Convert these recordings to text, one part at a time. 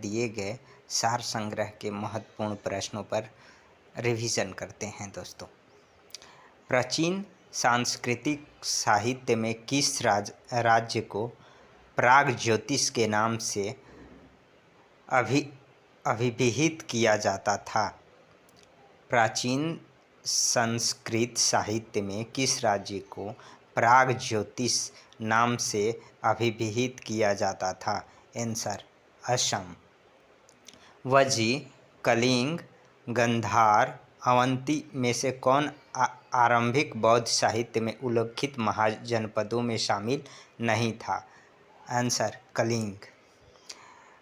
दिए गए सार संग्रह के महत्वपूर्ण प्रश्नों पर रिवीजन करते हैं दोस्तों। प्राचीन सांस्कृतिक साहित्य में किस राज्य को प्रागज्योतिष के नाम से अभिहित किया जाता था? प्राचीन संस्कृत साहित्य में किस राज्य को प्रागज्योतिष नाम से अभिहित किया जाता था? आंसर असम। वज्जी, कलिंग, गंधार, अवंती में से कौन आरंभिक बौद्ध साहित्य में उल्लिखित महाजनपदों में शामिल नहीं था? आंसर कलिंग।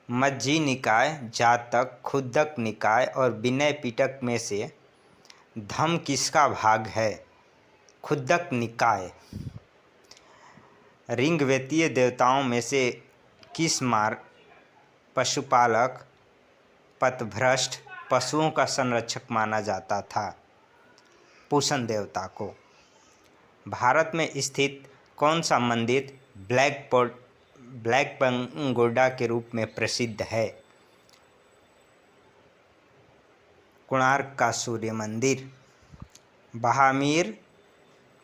मज्जी निकाय, जातक, खुद्दक निकाय और विनय पिटक में से धम्म किसका भाग है? खुद्दक निकाय। ऋग्वेदीय देवताओं में से किस पशुपालक पथभ्रष्ट पशुओं का संरक्षक माना जाता था? पूषण देवता को। भारत में स्थित कौन सा मंदिर ब्लैक पैगोडा के रूप में प्रसिद्ध है? कोणार्क का सूर्य मंदिर। बहामीर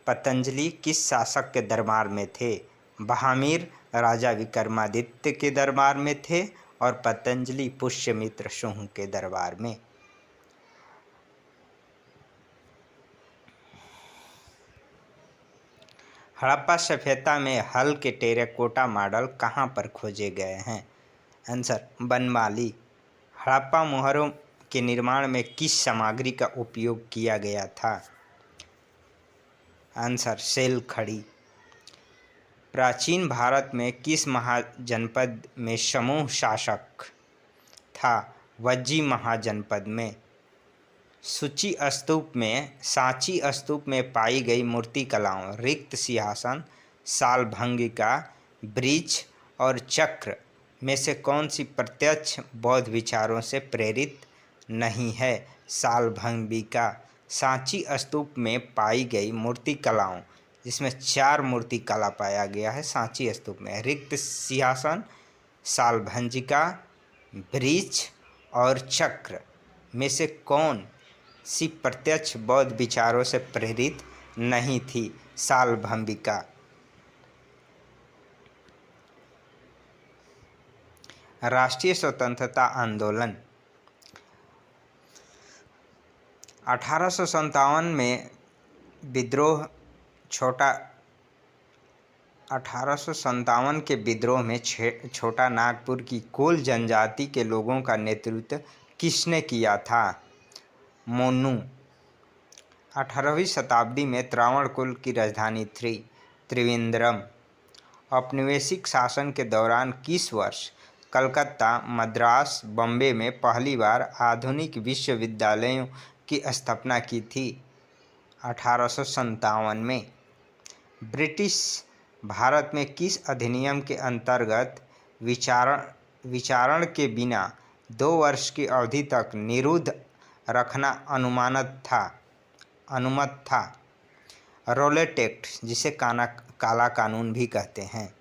पतंजलि किस शासक के दरबार में थे? बहामीर राजा विक्रमादित्य के दरबार में थे और पतंजलि पुष्यमित्र शुंग के दरबार में। हड़प्पा सभ्यता में हल के टेराकोटा मॉडल कहाँ पर खोजे गए हैं? आंसर बनमाली। हड़प्पा मोहरों के निर्माण में किस सामग्री का उपयोग किया गया था? आंसर सेल खड़ी। प्राचीन भारत में किस महाजनपद में समूह शासक था? वज्जी महाजनपद में। सांची स्तूप में पाई गई मूर्तिकलाओं रिक्त सिंहासन, सालभंगिका, वृक्ष और चक्र में से कौन सी प्रत्यक्ष बौद्ध विचारों से प्रेरित नहीं है? सालभंगिका। सांची स्तूप में पाई गई मूर्तिकलाओं, जिसमें 4 मूर्तिकला पाया गया है सांची स्तूप में, रिक्त सिंहासन, सालभंगिका, वृक्ष और चक्र में से कौन सी प्रत्यक्ष बौद्ध विचारों से प्रेरित नहीं थी? सालभंगिका। राष्ट्रीय स्वतंत्रता आंदोलन 1857 में विद्रोह 1857 के विद्रोह में छोटा नागपुर की कोल जनजाति के लोगों का नेतृत्व किसने किया था? मोनू। 18वीं शताब्दी में त्रावणकोर की राजधानी थी त्रिवेंद्रम। औपनिवेशिक शासन के दौरान किस वर्ष कलकत्ता, मद्रास, बॉम्बे में पहली बार आधुनिक विश्वविद्यालयों की स्थापना की थी? 1857 में। ब्रिटिश भारत में किस अधिनियम के अंतर्गत विचारण के बिना 2 वर्ष की अवधि तक निरुद्ध रखना अनुमत था? रॉलेट एक्ट, जिसे काला कानून भी कहते हैं।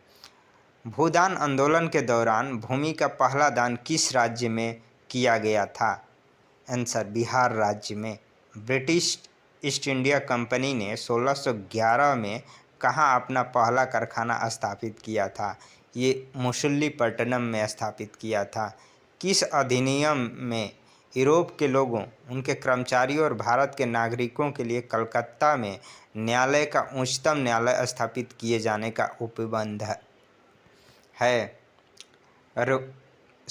भूदान आंदोलन के दौरान भूमि का पहला दान किस राज्य में किया गया था? आंसर बिहार राज्य में। ब्रिटिश ईस्ट इंडिया कंपनी ने 1611 में कहाँ अपना पहला कारखाना स्थापित किया था? ये मुसुल्लीपट्टनम में स्थापित किया था। किस अधिनियम में यूरोप के लोगों, उनके कर्मचारियों और भारत के नागरिकों के लिए कलकत्ता में न्यायालय का उच्चतम न्यायालय स्थापित किए जाने का उपबंध है?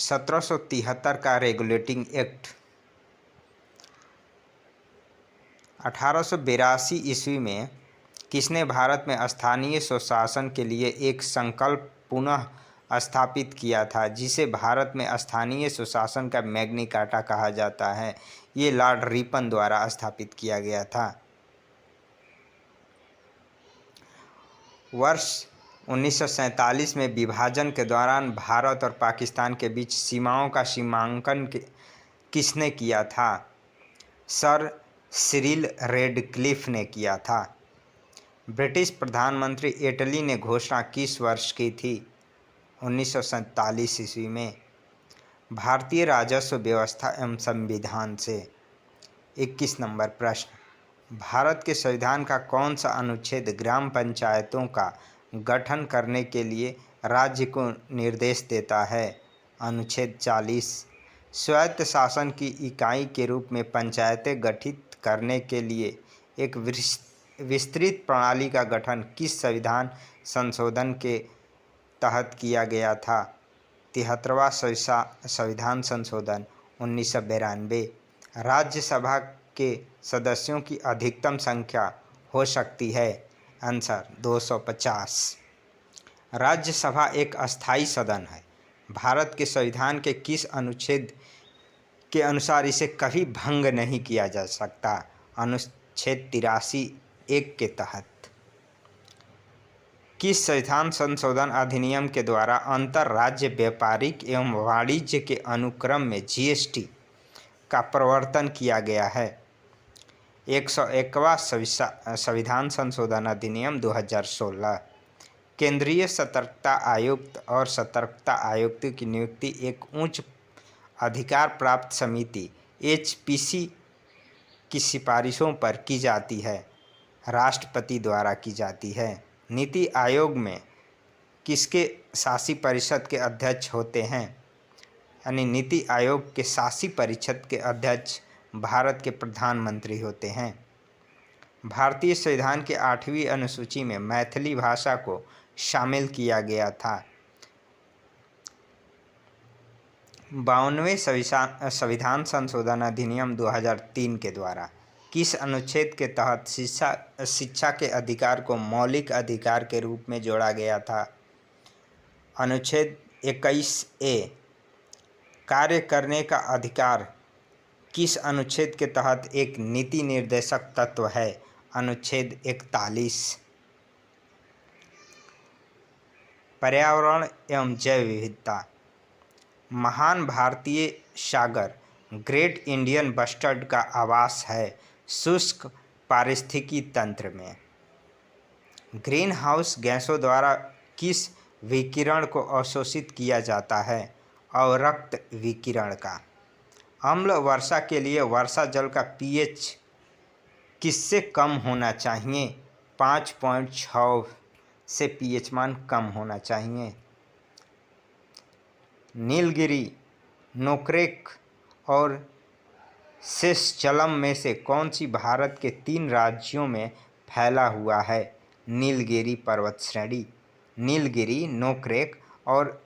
1773 का रेगुलेटिंग एक्ट। 1882 ईस्वी में किसने भारत में स्थानीय स्वशासन के लिए एक संकल्प पुनः स्थापित किया था, जिसे भारत में स्थानीय स्वशासन का मैग्ना कार्टा कहा जाता है? ये लॉर्ड रिपन द्वारा स्थापित किया गया था। वर्ष 1947 में विभाजन के दौरान भारत और पाकिस्तान के बीच सीमाओं का सीमांकन किसने किया था? सर सिरिल रेडक्लिफ ने किया था। ब्रिटिश प्रधानमंत्री इटली ने घोषणा किस वर्ष की थी? 1947 ईस्वी में। भारतीय राजस्व व्यवस्था एवं संविधान से। 21 नंबर प्रश्न, भारत के संविधान का कौन सा अनुच्छेद ग्राम पंचायतों का गठन करने के लिए राज्य को निर्देश देता है? अनुच्छेद 40। स्वायत्त शासन की इकाई के रूप में पंचायतें गठित करने के लिए एक विस्तृत प्रणाली का गठन किस संविधान संशोधन के तहत किया गया था? 73वां संविधान संशोधन 1992। राज्यसभा के सदस्यों की अधिकतम संख्या हो सकती है? आंसर 250। राज्यसभा एक अस्थायी सदन है। भारत के संविधान के किस अनुच्छेद के अनुसार इसे कभी भंग नहीं किया जा सकता? अनुच्छेद 83(1) के तहत। किस संविधान संशोधन अधिनियम के द्वारा अंतर राज्य व्यापारिक एवं वाणिज्य के अनुक्रम में जीएसटी का प्रवर्तन किया गया है? 101वां संविधान संशोधन अधिनियम 2016। केंद्रीय सतर्कता आयुक्त और सतर्कता आयुक्त की नियुक्ति एक उच्च अधिकार प्राप्त समिति एचपीसी की सिफारिशों पर की जाती है, राष्ट्रपति द्वारा की जाती है। नीति आयोग में किसके शासी परिषद के अध्यक्ष होते हैं? यानी नीति आयोग के शासी परिषद के अध्यक्ष भारत के प्रधानमंत्री होते हैं। भारतीय संविधान के 8वीं अनुसूची में मैथिली भाषा को शामिल किया गया था। 52वें संविधान संशोधन अधिनियम 2003 के द्वारा किस अनुच्छेद के तहत शिक्षा के अधिकार को मौलिक अधिकार के रूप में जोड़ा गया था? अनुच्छेद 21(a). कार्य करने का अधिकार किस अनुच्छेद के तहत एक नीति निर्देशक तत्व है? अनुच्छेद 41। पर्यावरण एवं जैव विविधता। महान भारतीय सागर ग्रेट इंडियन बस्टर्ड का आवास है शुष्क पारिस्थितिकी तंत्र में। ग्रीन हाउस गैसों द्वारा किस विकिरण को अवशोषित किया जाता है? अवरक्त विकिरण का। अम्ल वर्षा के लिए वर्षा जल का पीएच किससे कम होना चाहिए? 5.6 से पीएच मान कम होना चाहिए। नीलगिरी, नोकरेक और शेषचलम में से कौन सी भारत के 3 राज्यों में फैला हुआ है? नीलगिरी पर्वत श्रेणी। नीलगिरी, नोकरेक और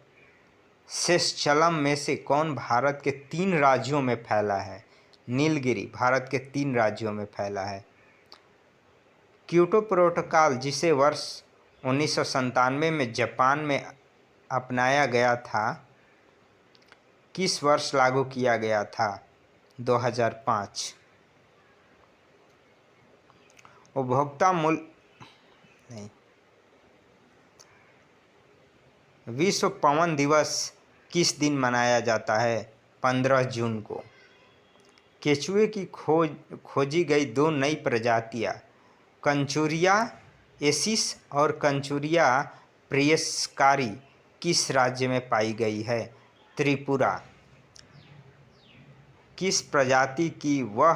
शेषचलम में से कौन भारत के 3 राज्यों में फैला है? नीलगिरी भारत के 3 राज्यों में फैला है। क्योटो प्रोटोकॉल जिसे वर्ष 1997 में जापान में अपनाया गया था, किस वर्ष लागू किया गया था? 2005। उपभोक्ता मूल्य नहीं। विश्व पवन दिवस किस दिन मनाया जाता है? 15 जून को। केचुए की खोजी गई 2 नई प्रजातियां कंचुरिया एसिस और कंचुरिया प्रियस्कारी किस राज्य में पाई गई है? त्रिपुरा। किस प्रजाति की वह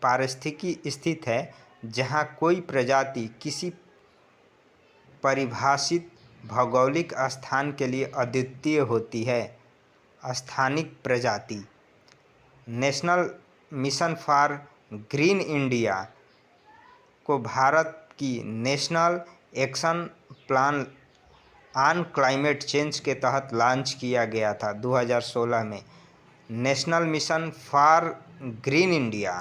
पारिस्थितिकी स्थित है जहाँ कोई प्रजाति किसी परिभाषित भौगोलिक स्थान के लिए अद्वितीय होती है? स्थानिक प्रजाति। National mission for green India को भारत की national action plan on climate change के तहत लॉन्च किया गया था 2016 में। National mission for green India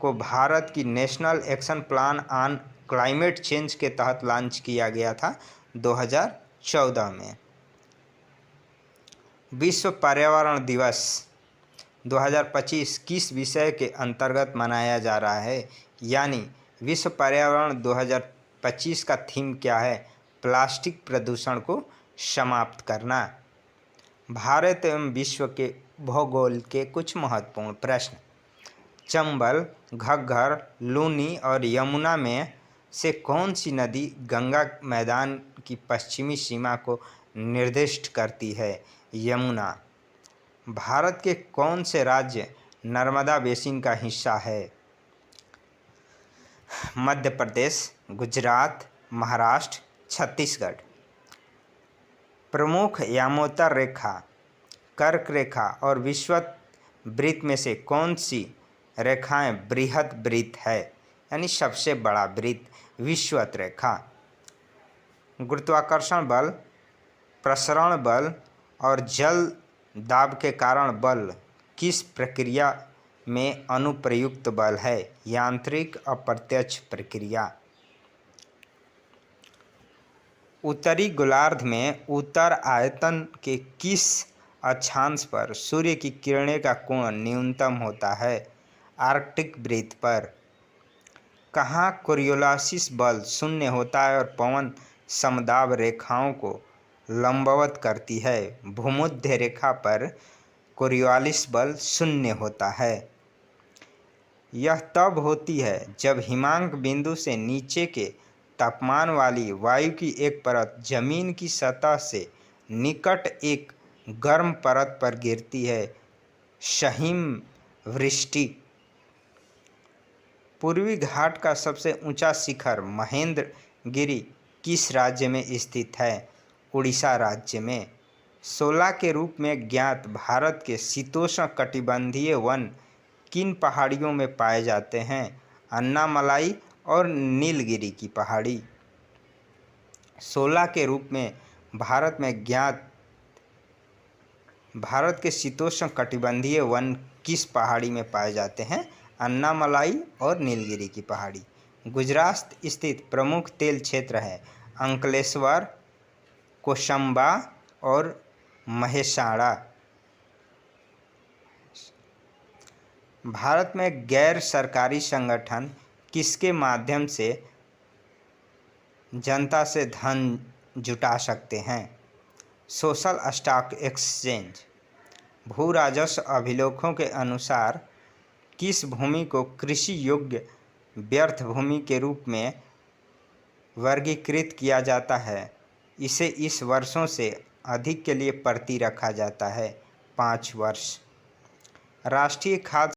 को भारत की national action plan on climate change के तहत लॉन्च किया गया था 2014 में। विश्व पर्यावरण दिवस 2025 किस विषय के अंतर्गत मनाया जा रहा है? यानी विश्व पर्यावरण 2025 का थीम क्या है? प्लास्टिक प्रदूषण को समाप्त करना। भारत एवं विश्व के भूगोल के कुछ महत्वपूर्ण प्रश्न। चंबल, घग्गर, लूनी और यमुना में से कौन सी नदी गंगा मैदान की पश्चिमी सीमा को निर्दिष्ट करती है? यमुना। भारत के कौन से राज्य नर्मदा बेसिन का हिस्सा है? मध्य प्रदेश, गुजरात, महाराष्ट्र, छत्तीसगढ़। प्रमुख यामोत्तर रेखा, कर्क रेखा और विषुवत वृत्त में से कौन सी रेखाएं बृहद वृत्त है, यानी सबसे बड़ा वृत्त विषुवत रेखा। गुरुत्वाकर्षण बल, प्रसरण बल और जल दाब के कारण बल किस प्रक्रिया में अनुप्रयुक्त बल है? यांत्रिक अप्रत्यक्ष प्रक्रिया। उत्तरी गोलार्ध में उत्तर आयतन के किस अक्षांश पर सूर्य की किरणें का कोण न्यूनतम होता है? आर्कटिक वृत्त पर। कहाँ कोरियोलिस बल शून्य होता है और पवन समदाब रेखाओं को लंबवत करती है? भूमध्य रेखा पर कोरियोलिस बल शून्य होता है। यह तब होती है जब हिमांक बिंदु से नीचे के तापमान वाली वायु की एक परत जमीन की सतह से निकट एक गर्म परत पर गिरती है, सहिम वृष्टि। पूर्वी घाट का सबसे ऊंचा शिखर महेंद्रगिरी किस राज्य में स्थित है? उड़ीसा राज्य में। 16 के रूप में ज्ञात भारत के शीतोष्ण कटिबंधीय वन किन पहाड़ियों में पाए जाते हैं? अन्नामलाई और नीलगिरी की पहाड़ी। 16 के रूप में भारत में ज्ञात भारत के शीतोष्ण कटिबंधीय वन किस पहाड़ी में पाए जाते हैं? अन्नामलाई और नीलगिरी की पहाड़ी। गुजरात स्थित प्रमुख तेल क्षेत्र है अंकलेश्वर, कोशंबा और महेसाणा। भारत में गैर सरकारी संगठन किसके माध्यम से जनता से धन जुटा सकते हैं? Social stock exchange. भू राजस्व अभिलेखों के अनुसार किस भूमि को कृषि योग्य व्यर्थ भूमि के रूप में वर्गीकृत किया जाता है? इसे इस वर्षों से अधिक के लिए प्रति रखा जाता है 5 वर्ष। राष्ट्रीय खाद्य